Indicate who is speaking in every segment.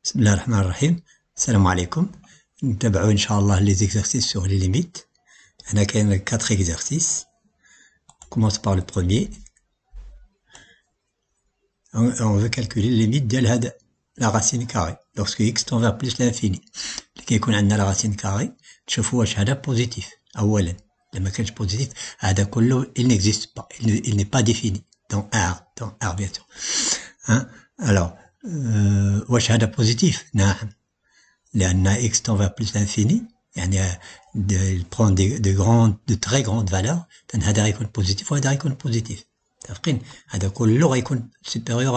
Speaker 1: بسم الله الرحمن الرحيم. السلام عليكم. نتابعوا ان شاء الله les exercices sur les limites. هنا كاين 4 exercices. On commence par le premier. On veut calculer les limites ديال la racine carrée lorsque x tend vers plus l'infini. اللي كيكون عندنا la racine carrée تشوفوا واش هذا positif. اولا لما كانش positif هذا كله il n'existe pas, il n'est pas défini dans R bien sûr. Hein? Alors واش هذا positif؟ نعم، لأن x tend vers plus l'infini يعني il prend de très grandes valeurs. هذا غيكون positif وهذا غيكون positif. متفقين؟ هذا كله غيكون supérieur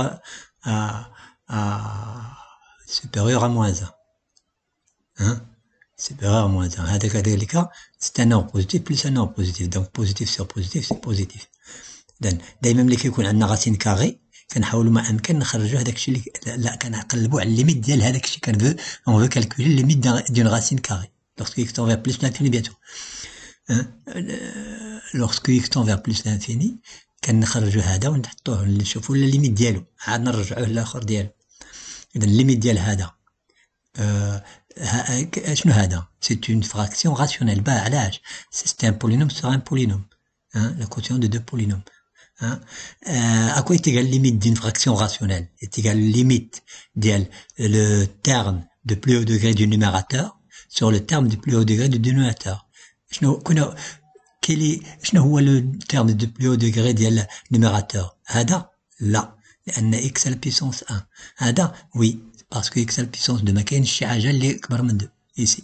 Speaker 1: à moins 1. Hein? Supérieur à moins 1. هذا كذلك c'est un nombre positif plus un nombre positif. Donc positif sur positif c'est positif. دائما ملي كيكون عندنا racine carrée كنحاولوا ما امكن نخرجوا هذاك الشيء اللي كنقلبوا على الليميت ديال هذاك الشيء كنفو اون فو كالكولي ليميت دون راسين كاري lorsque x tend vers plus l'infini bien sûr. lorsque x tend vers plus l'infini كنخرجوا هذا ونحطوه نشوفوا الليميت ديالو عاد نرجعوه للاخر ديالو. اذا الليميت ديال هذا شنو هذا؟ c'est une fraction rationnelle. با علاش؟ c'est un polynôme sur un polynôme, la quotient de deux polynômes. À quoi est égal limite d'une fraction rationnelle? Est égal limite le terme de plus haut degré du numérateur sur le terme du plus haut degré du dénominateur. شنو هو le terme de plus haut degré ديال numérateur؟ هذا لا، لأن x à la puissance 1. هذا oui parce que x à la puissance 2 ما كاينش شي حاجة اللي أكبر من 2 ici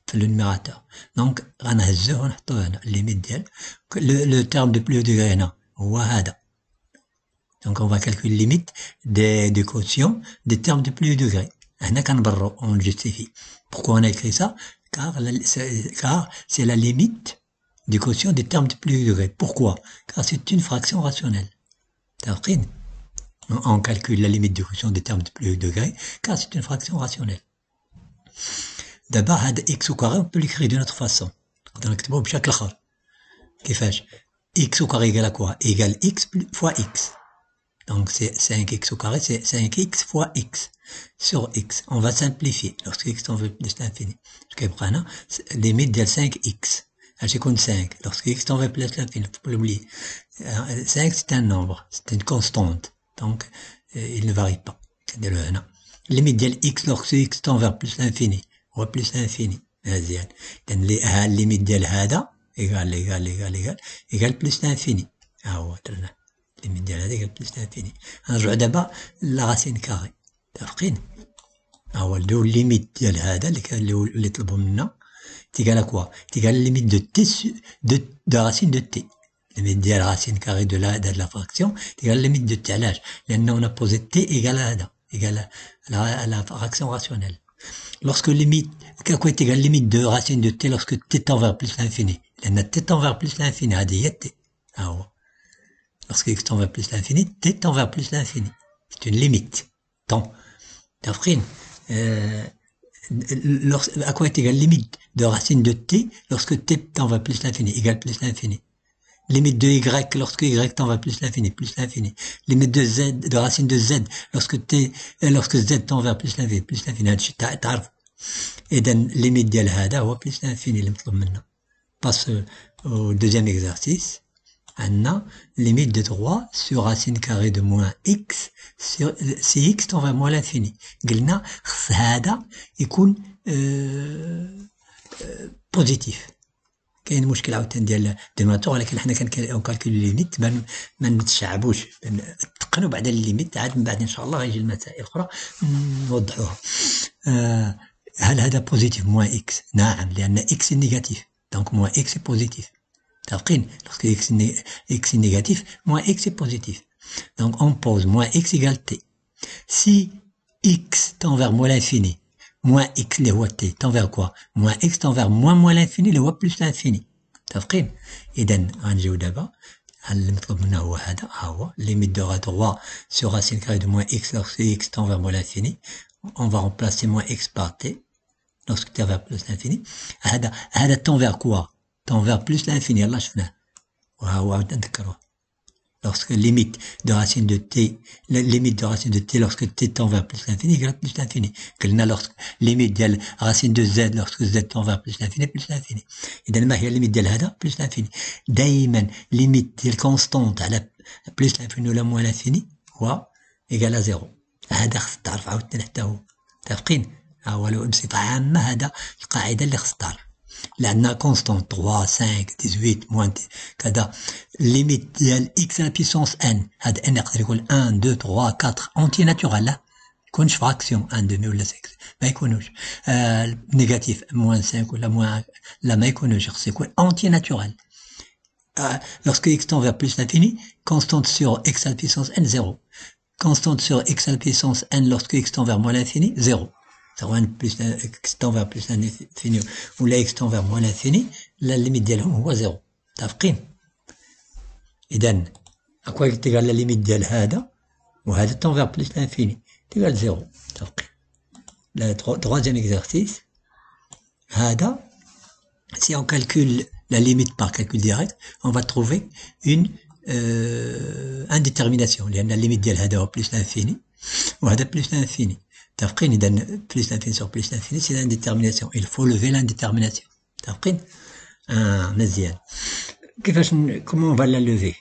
Speaker 1: في le numérateur. donc غنهزوه ونحطوه هنا الليميت ديال le terme de plus haut degré هنا هو هذا. donc on va calculer limite des quotients des termes de plus haut degré. هنا كنبرو on justifie. pourquoi on a écrit ça? car c'est la limite du quotient des termes de plus haut degré. pourquoi? car c'est une fraction rationnelle. تعرفين؟ on calcule la limite du quotient des termes de plus haut degré car c'est une fraction rationnelle. d'abord هذا x au carré on peut l'écrire d'une autre façon. نقدر نكتبوه بشكل آخر. كيفاش؟ x au carré égale à quoi? Égale x fois x. Donc c'est 5x au carré, c'est 5x fois x sur x. On va simplifier lorsque x tend vers plus l'infini. كيبقى هنا limite ديال 5x. اش يكون 5 lorsque x tend vers plus l'infini. faut pas l'oublier. 5 c'est un nombre, c'est une constante. Donc il ne varie pas. كنديرو هنا. limite ديال x lorsque x tend vers plus l'infini. هو plus l'infini. مزيان. إذا limite ديال هذا égal plus l'infini. هو درنا الليميت ديال هذا égal plus l'infini. نرجعو دابا لا راسين كاري. متفقين؟ هو نديرو الليميت ديال هذا اللي طلبوا منا تيغال ا كوا؟ تيغال الليميت دو تي دو راسين دو تي. الليميت ديال راسين كاري دو لا فراكسيون تيغال الليميت دو تي. علاش؟ لأنه on a posé t égal à هذا égal à la fraction rationnelle. lorsque limite quoi est égal limite de racine de t lorsque t tend vers plus l'infini. لأن t tend vers plus l'infini هذه هي t. هو lorsque x tend vers plus l'infini t tend vers plus l'infini. c'est une limite temps. تفقين؟ à quoi est égal limite de racine de t lorsque t tend vers plus l'infini égale plus l'infini. limite de y lorsque y tend vers plus l'infini. limite de z de racine de z lorsque z tend vers plus l'infini. هادشي تعرف. إذا limite ديال هذا هو plus l'infini اللي مطلوب منا. passe au deuxième exercice. عندنا limite de 3 sur racine carrée de moins x sur si x tend vers moins l'infini. قلنا خص هذا يكون positif. كاين مشكل عاوتاني ديال الدينوميناتور ولكن حنا كنكالكولي ليميت ما نتشعبوش نتقنوا بعد الليميت عاد من بعد ان شاء الله غيجي المسائل الاخرى نوضحوها. هل هذا بوزيتيف موان اكس؟ نعم، لان اكس نيجاتيف دونك موان اكس بوزيتيف. متفقين؟ lorsque x est négatif moins x est positif. donc on pose moins x égale t. si x tend vers moins l'infini moins x اللي هو t tend vers quoi? moins x tend vers moins l'infini اللي هو plus l'infini. متفقين؟ إذا غنجيو دابا اللي مطلوب منا هو هذا. هو limite de 3 sur racine carrée de moins x lorsque x tend vers moins l'infini. on va remplacer moins x par t lorsque t tend vers plus l'infini. هذا tend vers quoi? tend vers plus l'infini. يلا شفناه وها هو عاود نذكروه. lorsque limite de racine de t, la limite de racine de t lorsque t tend vers plus l'infini égale plus l'infini. قلنا lorsque limite ديال racine de z lorsque z tend vers plus l'infini plus l'infini. إذا ما هي الليميت ديال هذا plus l'infini. دايما limite ديال constante على plus l'infini ولا moins l'infini هو égale à 0. هذا خص تعرف عاوتاني حتى هو. متفقين؟ ولو بصفة عامة هذا القاعدة اللي خص تعرف. لأن كونستانت 3 5 18 موان كذا ليميت ديال اكس على بيسونس ان هاد ان يقدر يكون 1 2 3 4 اونتي ناتورال لا يكونش فراكسيون 1 دومي ولا 6 ما يكونوش نيجاتيف موان 5 ولا موان لا ما يكونوش خص يكون اونتي ناتورال lorsque x tend vers plus l'infini constante sur x à la puissance n 0 constante sur x à la puissance n lorsque x tend vers moins l'infini 0 سواء plus x tend vers plus l'infini ولا x tend vers moins l'infini لا الليميت ديالهم هو 0 متفقين اذا اكوا قلت قال لا ليميت ديال هذا وهذا tend vers plus l'infini تقال 0 متفقين le troisième exercice هذا si on calcule la limite par calcul direct on va trouver une indétermination لان الليميت ديال هذا هو plus l'infini وهذا plus l'infini متفقين إذا plus l'infini sur plus l'infini c'est l'indétermination il faut lever l'indétermination متفقين مزيان كيفاش comment on va la lever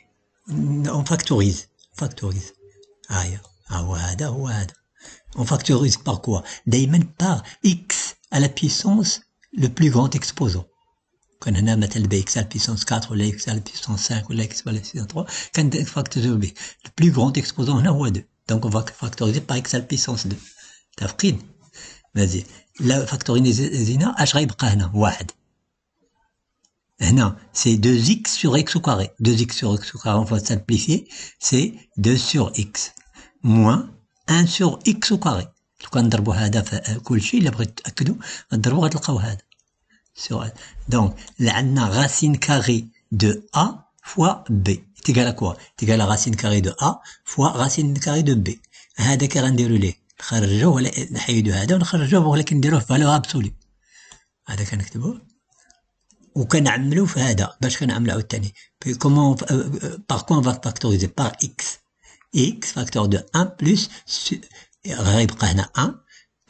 Speaker 1: on factorise هو هذا on factorise par quoi دايما par x à la puissance le plus grand exposant كان هنا مثلا ب x à la puissance 4 ولا x à la puissance 5 ولا x à la puissance 3 كان factoriser ب le plus grand exposant هنا هو 2 donc on va factoriser par x à la puissance 2 متفقين مزيان لا فاكتوريزينا اش غيبقى هنا واحد هنا c'est 2x sur x au carré 2x sur x au carré on va simplifier c'est 2 sur x moins 1 sur x au carré لو كان نضربوا هذا في كل شيء الا بغيتو تاكدوا نضربوا غتلقاو هذا sur donc عندنا racine carrée de a fois b est égal à quoi est égal à racine carrée de a fois racine carrée de b هذا كي غنديروا ليه نخرجوه ولا نحيدو هذا ونخرجوه ولكن نديروه في فالور ابسولي هذا كنكتبوه وكنعملو في هذا باش كنعملو عاوتاني كومون باغ كوا فا فاكتوريزي باغ اكس فاكتور دو 1 بلس غيبقى هنا 1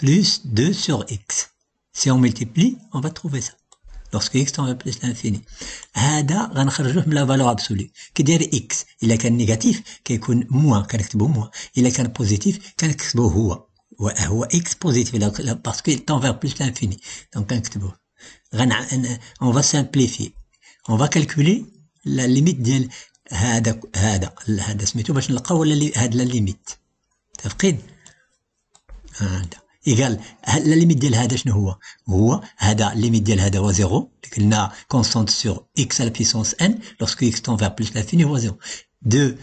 Speaker 1: بلس 2 sur x si on multiplie on va trouver ça lorsque x tend vers plus l'infini هذا غنخرجوه من لا فالور ابسولي كي داير x الا كان نيجاتيف كيكون موان كنكتبو موان الا كان بوزيتيف كنكتبو هو x بوزيتيف باسكو il tend vers plus l'infini donc كنكتبوه on va simplifier on va calculer la limite ديال هذا سميتو باش نلقاو هاد لا ليميت متفقين هذا إيغال لا ليميت ديال هذا شنو هو هذا الليميت ديال هذا هو 0 قلنا كونستانت سور x à la puissance n lorsque x tend vers plus l'infini هو 0 2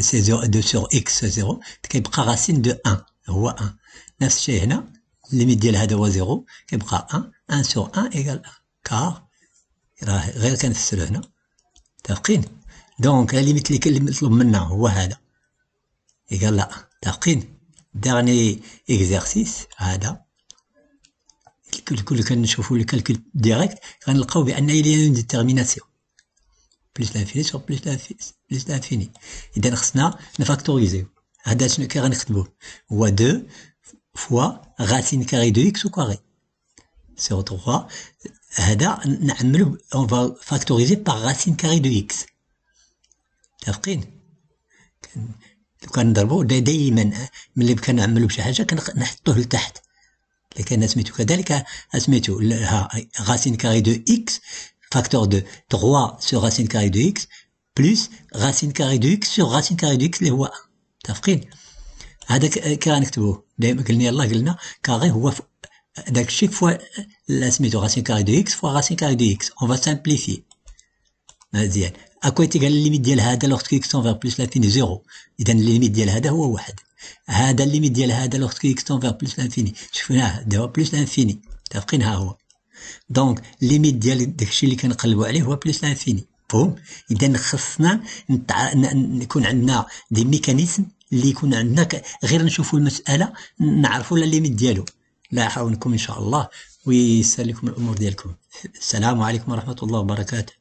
Speaker 1: c'est 0 2 sur x 0 كيبقى راسين دو 1 هو 1 نفس الشيء هنا الليميت ديال هذا هو 0 كيبقى 1 sur 1 إيغال 1 كار راه غير كنفسرو هنا متفقين دونك لا ليميت اللي مطلوب منا هو هذا إيغال لا متفقين dernier exercice هذا كل كنشوفوا لو كالكول ديريكت غنلقاو بان il y a une détermination plus l'infini sur plus l'infini اذا خصنا نفاكتوريزيو هذا شنو كي غنكتبوه هو 2 fois racine carrée de x au carré sur 3 هذا نعملو on va factoriser par racine carrée de x متفقين لو كنضربو دايما ملي كنعملو بشي حاجه كنحطوه لتحت لكن سميتو كذلك سميتو racine carrée de x facteur de 3 sur racine carrée de x plus racine carrée de x sur racine carrée de x اللي هو متفقين هذا كي غنكتبوه دايما قلنا كاري هو داكشي فوا سميتو racine carrée de x fois racine carrée de x on va simplifier مزيان اكو تيقال الليميت ديال هذا لوغسكو اكس تون فير بلس لانفيني 0 اذا الليميت ديال هذا هو 1 هذا الليميت ديال هذا لوغسكو اكس تون فير بلس لانفيني شفناه هذا هو بلس لانفيني متفقين ها هو دونك الليميت ديال داكشي اللي كنقلبوا عليه هو بلس لانفيني فهم اذا خصنا يكون عندنا دي ميكانيزم اللي يكون عندنا غير نشوفوا المساله نعرفوا الليميت ديالو لا يعاونكم ان شاء الله ويسهل لكم الامور ديالكم السلام عليكم ورحمه الله وبركاته